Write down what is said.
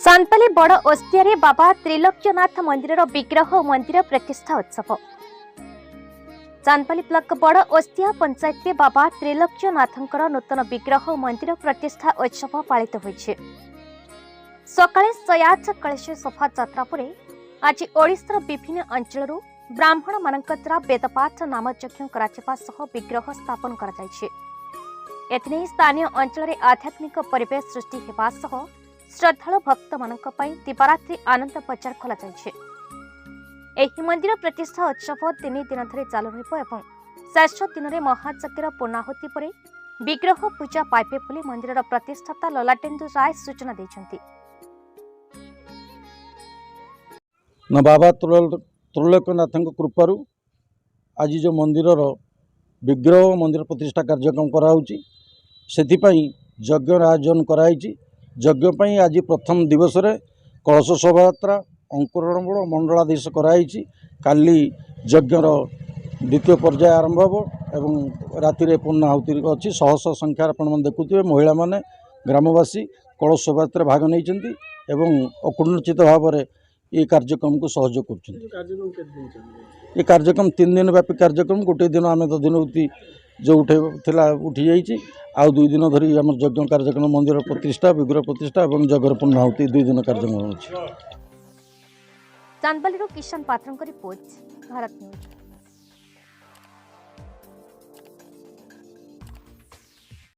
सांतपाली बड़ ओस्तियारे बाबा त्रिलोक्यनाथ मंदिर विग्रह मंदिर प्रतिष्ठा उत्सव। सांतपाली ब्लॉक बड़ ओस्तिया पंचायत बाबा त्रिलोक्यनाथंकर नूतन विग्रह मंदिर प्रतिष्ठा उत्सव पालित होइछे। सकाळे सयाज कलेश सफा यात्रा पर आज ओडिशार विभिन्न अंचलरू ब्राह्मण मानक द्वारा वेदपाठ नामयज्ञ कराजिबा सह विग्रह स्थापन करा जायछे। एथिने स्थानीय अंचल आध्यात्मिक परिवेश सृष्टि हेबा सह श्रद्धालु भक्त मानक पई दिवारात्रि आनंद बजार खोला जायछे। एही मंदिर प्रतिष्ठा उत्सव 3 दिन धरि चालू रहिबो एवं शेष दिन में महायज्ञर पूर्णाहुति पर विग्रह पूजा पाइबे बोली मंदिर प्रतिष्ठाता ललाटेन्दु राय सूचना दैछन्ति। न बाबा त्रिलोक्यनाथ कृपारू आज जो मंदिर विग्रह मंदिर प्रतिष्ठा कार्यक्रम कराउची सेथिपाई यज्ञ आयोजन कराइची। यज्ञ पई आज प्रथम दिवस रे कलश शोभायात्रा अंकुरण बड़ मंडलाधीश कराइची। काली यज्ञर द्वितीय पर्याय आरंभ हो एवं राति रे पूर्णाहुति अच्छी शह शह संख्यार आपण देखुथिबे महिला माने ग्रामवासी कलश शोभायात्रा भाग नैचंती एवं अकुण्ठित भाव में ये कार्यक्रम को सहयोग कर। ये कार्यक्रम 3 दिन व्यापी कार्यक्रम गोटे दिन आम तो दिन जो उठी जाइए आउ 2 दिन धरी आम यज्ञ कार्यक्रम मंदिर प्रतिष्ठा विग्रह प्रतिष्ठा और जगर पूर्णाहुति 2 दिन कार्यक्रम। चांदबाली किशन पात्र रिपोर्ट भारत न्यूज।